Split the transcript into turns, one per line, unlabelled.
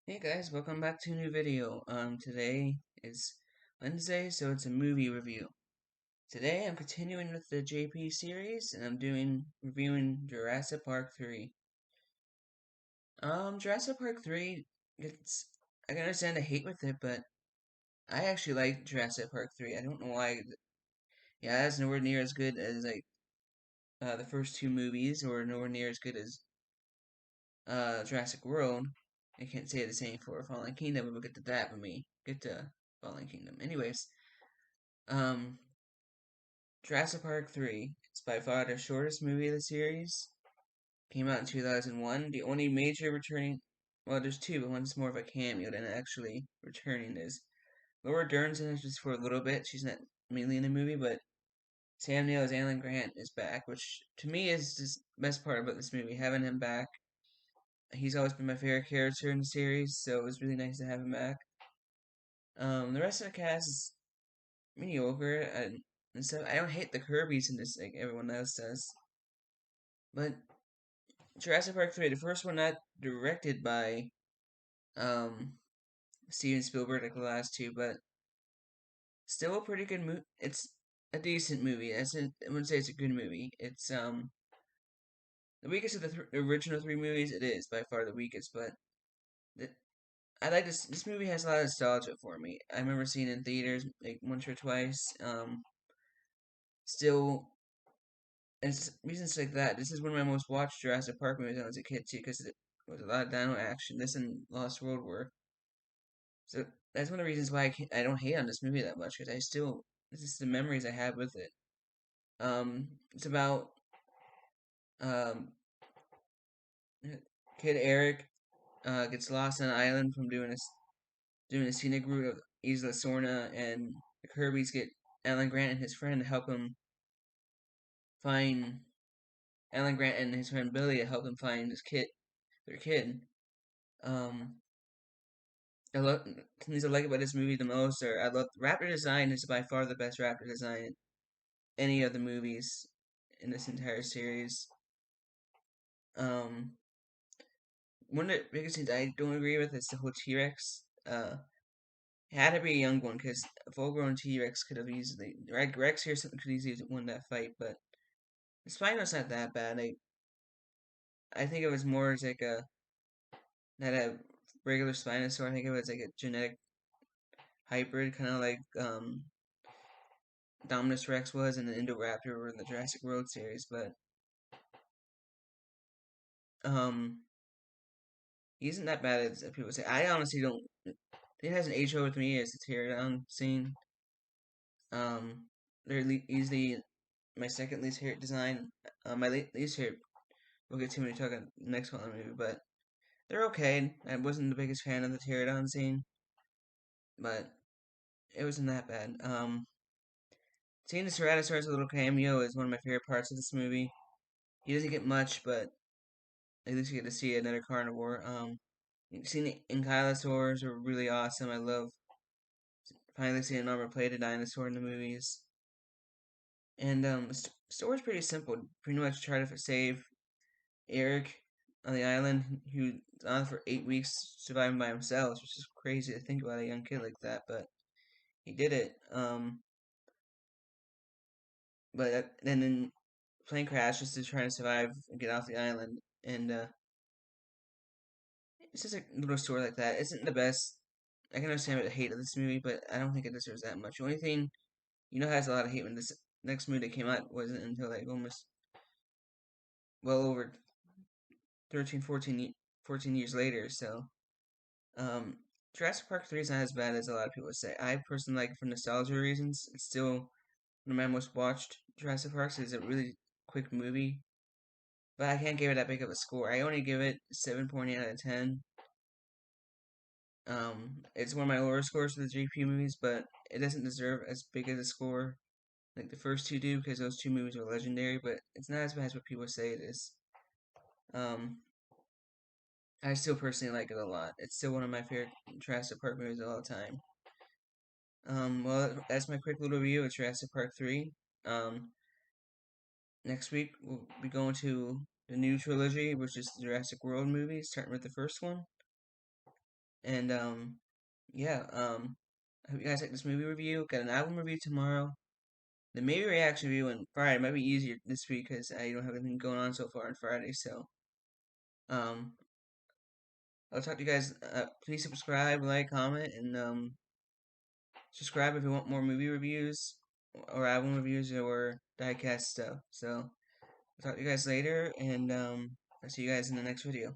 Hey guys, welcome back to a new video. Today is Wednesday, so it's a movie review. Today I'm continuing with the JP series, and I'm reviewing Jurassic Park 3. Jurassic Park 3, it's I can understand the hate with it, but I actually like Jurassic Park 3. I don't know why. Yeah, it's nowhere near as good as the first two movies, or nowhere near as good as Jurassic World. I can't say the same for Fallen Kingdom, but we'll get to that when we get to Fallen Kingdom. Anyways. Um, Jurassic Park 3. It's by far the shortest movie of the series. Came out in 2001. The only major returning, well, there's two, but one's more of a cameo than actually returning is Laura Dern's in it just for a little bit. She's not mainly in the movie, but Sam Neill's Alan Grant is back, which to me is the best part about this movie, having him back. He's always been my favorite character in the series, so it was really nice to have him back. The rest of the cast is mediocre, and so I don't hate the Kirby's in this like everyone else does. But Jurassic Park 3, the first one not directed by um Steven Spielberg like the last two, but still a pretty good movie. It's a decent movie. I wouldn't say it's a good movie. It's the weakest of the original three movies. It is by far the weakest, but th I like this. This movie has a lot of nostalgia for me. I remember seeing it in theaters like once or twice. Still, and reasons like that. This is one of my most watched Jurassic Park movies when I was a kid too, because it was a lot of dino action. This and Lost World were. So that's one of the reasons why I don't hate on this movie that much, because this is the memories I have with it. It's about um kid Eric gets lost on an island from doing a scenic route of Isla Sorna, and the Kirby's get Alan Grant and his friend to help him find Alan Grant and his friend Billy to help them find their kid. Um, I love things I like about this movie the most are I love raptor design is by far the best raptor design in any of the movies in this entire series. Um, One of the biggest things I don't agree with is the whole T Rex. It had to be a young one because a full grown T Rex could have easily Rex here could easily won that fight, but the Spino's not that bad. I think it was more as like a not a regular Spinosaur. I think it was like a genetic hybrid, kind of like Dominus Rex was in the Indoraptor or in the Jurassic World series, but um, he isn't that bad as people say. I honestly don't. It hasn't aged well with me as the teardown scene. Um, they're easily my second least favorite design. My least favorite. We'll get to when we talk about the next one movie, but they're okay. I wasn't the biggest fan of the teardown scene, but it wasn't that bad. Seeing the Ceratosaurus little cameo is one of my favorite parts of this movie. He doesn't get much, but at least you get to see another carnivore. Seeing the ankylosaurs are really awesome. I love finally seeing an armor-plated dinosaur in the movies. And the story's pretty simple. Pretty much try to save Eric on the island, who's on for 8 weeks surviving by himself, which is crazy to think about a young kid like that. But he did it. But then plane crash just to try to survive and get off the island. And it's just a little story like that. It isn't the best. I can understand the hate of this movie, but I don't think it deserves that much. The only thing has a lot of hate when this next movie that came out wasn't until like almost well over 13, 14 years later. So, um, Jurassic Park 3 is not as bad as a lot of people say. I personally like it for nostalgia reasons. It's still one of my most watched Jurassic Parks. It's a really quick movie, but I can't give it that big of a score. I only give it 7.8 out of 10. It's one of my lower scores for the GP movies, but it doesn't deserve as big as a score like the first two do because those two movies are legendary. But it's not as bad as what people say it is. Um, I still personally like it a lot. It's still one of my favorite Jurassic Park movies of all time. Well, that's my quick little review of Jurassic Park 3. Um, Next week we'll be going to the new trilogy, which is the Jurassic World movies, starting with the first one. And yeah, I hope you guys like this movie review. Got an album review tomorrow. The movie reaction review on Friday might be easier this week because I don't have anything going on so far on Friday. So um, I'll talk to you guys. Please subscribe, like, comment, and subscribe if you want more movie reviews or album reviews or diecast stuff. So I'll talk to you guys later, and I'll see you guys in the next video.